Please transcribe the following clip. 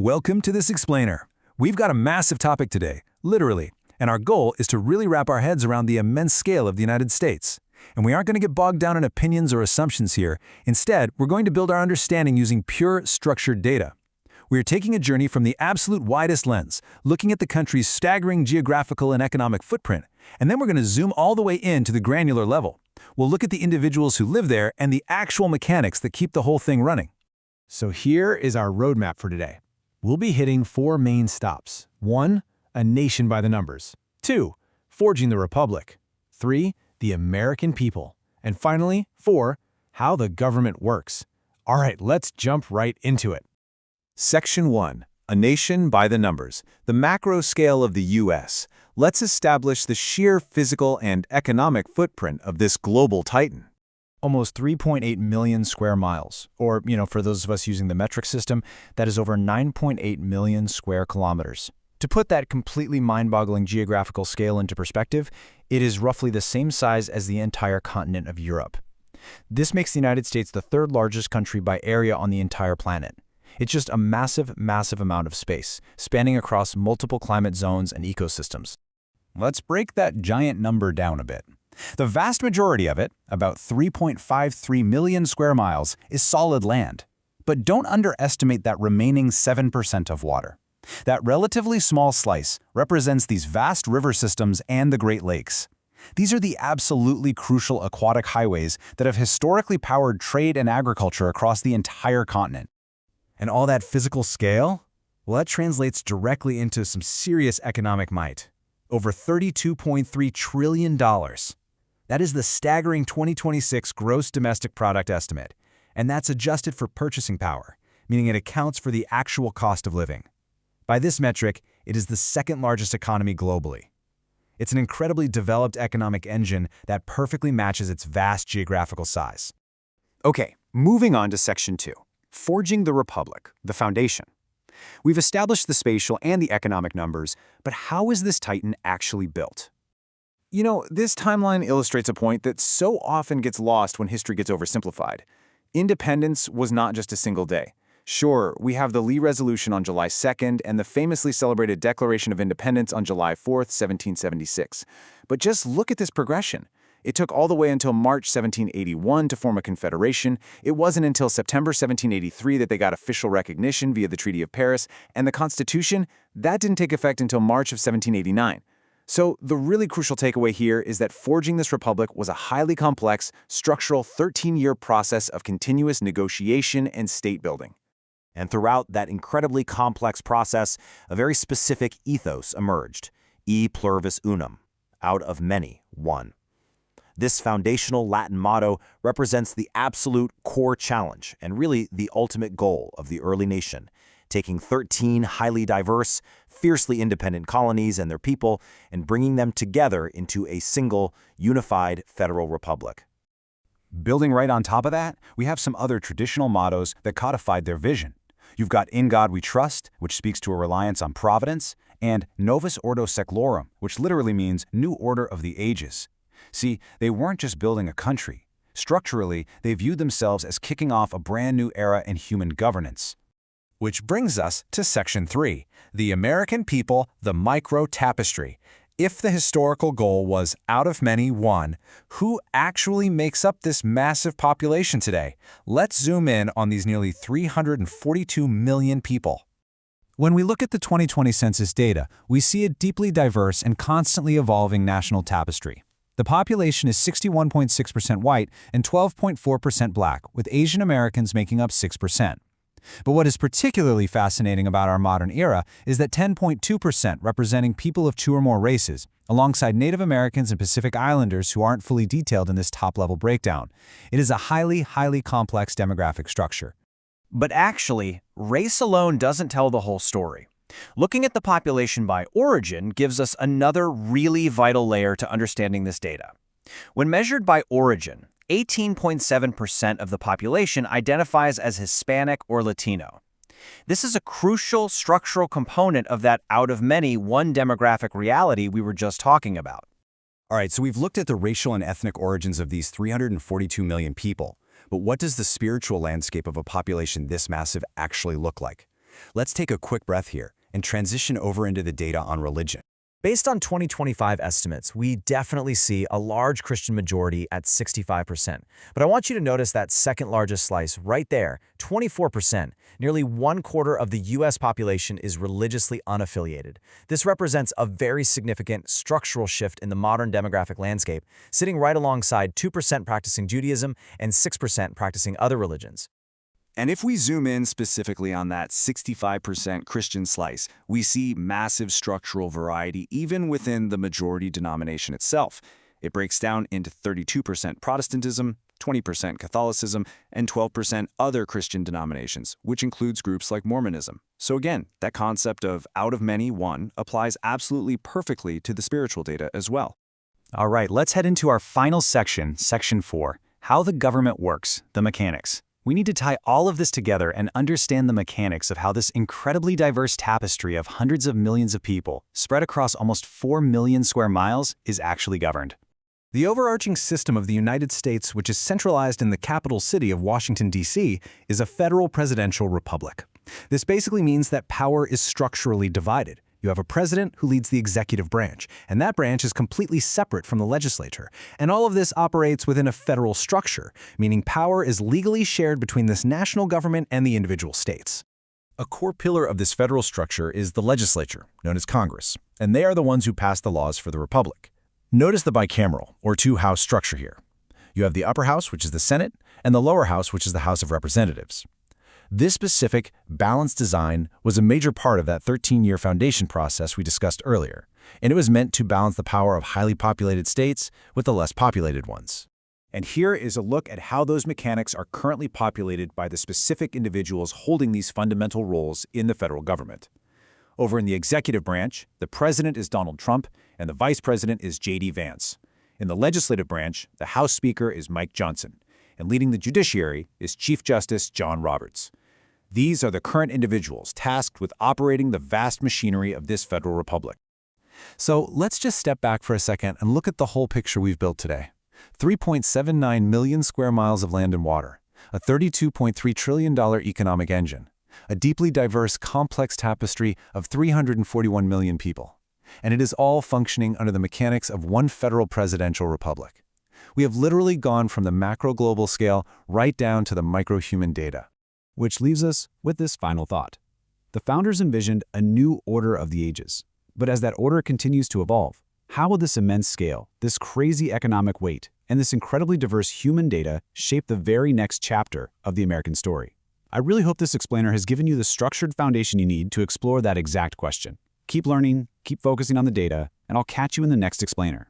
Welcome to this explainer. We've got a massive topic today, literally, and our goal is to really wrap our heads around the immense scale of the United States. And we aren't going to get bogged down in opinions or assumptions here. Instead, we're going to build our understanding using pure, structured data. We are taking a journey from the absolute widest lens, looking at the country's staggering geographical and economic footprint, and then we're going to zoom all the way into the granular level. We'll look at the individuals who live there and the actual mechanics that keep the whole thing running. So here is our roadmap for today. We'll be hitting 4 main stops. 1. A nation by the numbers. 2. Forging the Republic. 3. The American people. And finally, 4. How the government works. All right, let's jump right into it. Section 1. A nation by the numbers. The macro scale of the U.S. Let's establish the sheer physical and economic footprint of this global titan. Almost 3.8 million square miles, or, for those of us using the metric system, that is over 9.8 million square kilometers. To put that completely mind-boggling geographical scale into perspective, it is roughly the same size as the entire continent of Europe. This makes the United States the third largest country by area on the entire planet. It's just a massive, massive amount of space, spanning across multiple climate zones and ecosystems. Let's break that giant number down a bit. The vast majority of it, about 3.53 million square miles, is solid land. But don't underestimate that remaining 7% of water. That relatively small slice represents these vast river systems and the Great Lakes. These are the absolutely crucial aquatic highways that have historically powered trade and agriculture across the entire continent. And all that physical scale? Well, that translates directly into some serious economic might. Over $32.3 trillion. That is the staggering 2026 gross domestic product estimate, and that's adjusted for purchasing power, meaning it accounts for the actual cost of living. By this metric, it is the second largest economy globally. It's an incredibly developed economic engine that perfectly matches its vast geographical size. Okay, moving on to Section 2. Forging the Republic, the foundation. We've established the spatial and the economic numbers, but how is this titan actually built? This timeline illustrates a point that so often gets lost when history gets oversimplified. Independence was not just a single day. Sure, we have the Lee Resolution on July 2nd and the famously celebrated Declaration of Independence on July 4th, 1776. But just look at this progression. It took all the way until March 1781 to form a confederation. It wasn't until September 1783 that they got official recognition via the Treaty of Paris, and the Constitution, that didn't take effect until March of 1789. So the really crucial takeaway here is that forging this republic was a highly complex, structural 13-year process of continuous negotiation and state building. And throughout that incredibly complex process, a very specific ethos emerged, e pluribus unum, out of many, one. This foundational Latin motto represents the absolute core challenge and really the ultimate goal of the early nation, taking 13 highly diverse, fiercely independent colonies and their people and bringing them together into a single, unified federal republic. Building right on top of that, we have some other traditional mottos that codified their vision. You've got In God We Trust, which speaks to a reliance on providence, and Novus Ordo Seclorum, which literally means New Order of the Ages. See, they weren't just building a country. Structurally, they viewed themselves as kicking off a brand new era in human governance. Which brings us to Section 3, the American people, the micro-tapestry. If the historical goal was out of many, one, who actually makes up this massive population today? Let's zoom in on these nearly 342 million people. When we look at the 2020 census data, we see a deeply diverse and constantly evolving national tapestry. The population is 61.6% white and 12.4% black, with Asian Americans making up 6%. But what is particularly fascinating about our modern era is that 10.2% representing people of 2 or more races, alongside Native Americans and Pacific Islanders who aren't fully detailed in this top-level breakdown. It is a highly, highly complex demographic structure. But actually, race alone doesn't tell the whole story. Looking at the population by origin gives us another really vital layer to understanding this data. When measured by origin, 18.7% of the population identifies as Hispanic or Latino. This is a crucial structural component of that out of many one demographic reality we were just talking about. All right, so we've looked at the racial and ethnic origins of these 342 million people. But what does the spiritual landscape of a population this massive actually look like? Let's take a quick breath here and transition over into the data on religion. Based on 2025 estimates, we definitely see a large Christian majority at 65%. But I want you to notice that second largest slice right there, 24%. Nearly 1/4 of the U.S. population is religiously unaffiliated. This represents a very significant structural shift in the modern demographic landscape, sitting right alongside 2% practicing Judaism and 6% practicing other religions. And if we zoom in specifically on that 65% Christian slice, we see massive structural variety even within the majority denomination itself. It breaks down into 32% Protestantism, 20% Catholicism, and 12% other Christian denominations, which includes groups like Mormonism. So again, that concept of out of many, one applies absolutely perfectly to the spiritual data as well. All right, let's head into our final section, Section 4, How the Government Works, the Mechanics. We need to tie all of this together and understand the mechanics of how this incredibly diverse tapestry of hundreds of millions of people, spread across almost 4 million square miles, is actually governed. The overarching system of the United States, which is centralized in the capital city of Washington, D.C., is a federal presidential republic. This basically means that power is structurally divided. You have a president who leads the executive branch, and that branch is completely separate from the legislature. And all of this operates within a federal structure, meaning power is legally shared between this national government and the individual states. A core pillar of this federal structure is the legislature, known as Congress, and they are the ones who pass the laws for the republic. Notice the bicameral, or two-house structure here. You have the upper house, which is the Senate, and the lower house, which is the House of Representatives. This specific, balanced design was a major part of that 13-year foundation process we discussed earlier, and it was meant to balance the power of highly populated states with the less populated ones. And here is a look at how those mechanics are currently populated by the specific individuals holding these fundamental roles in the federal government. Over in the executive branch, the president is Donald Trump, and the vice president is J.D. Vance. In the legislative branch, the House Speaker is Mike Johnson, and leading the judiciary is Chief Justice John Roberts. These are the current individuals tasked with operating the vast machinery of this federal republic. So let's just step back for a second and look at the whole picture we've built today. 3.79 million square miles of land and water, a $32.3 trillion economic engine, a deeply diverse, complex tapestry of 341 million people. And it is all functioning under the mechanics of one federal presidential republic. We have literally gone from the macro-global scale right down to the micro-human data. Which leaves us with this final thought. The founders envisioned a new order of the ages. But as that order continues to evolve, how will this immense scale, this crazy economic weight, and this incredibly diverse human data shape the very next chapter of the American story? I really hope this explainer has given you the structured foundation you need to explore that exact question. Keep learning, keep focusing on the data, and I'll catch you in the next explainer.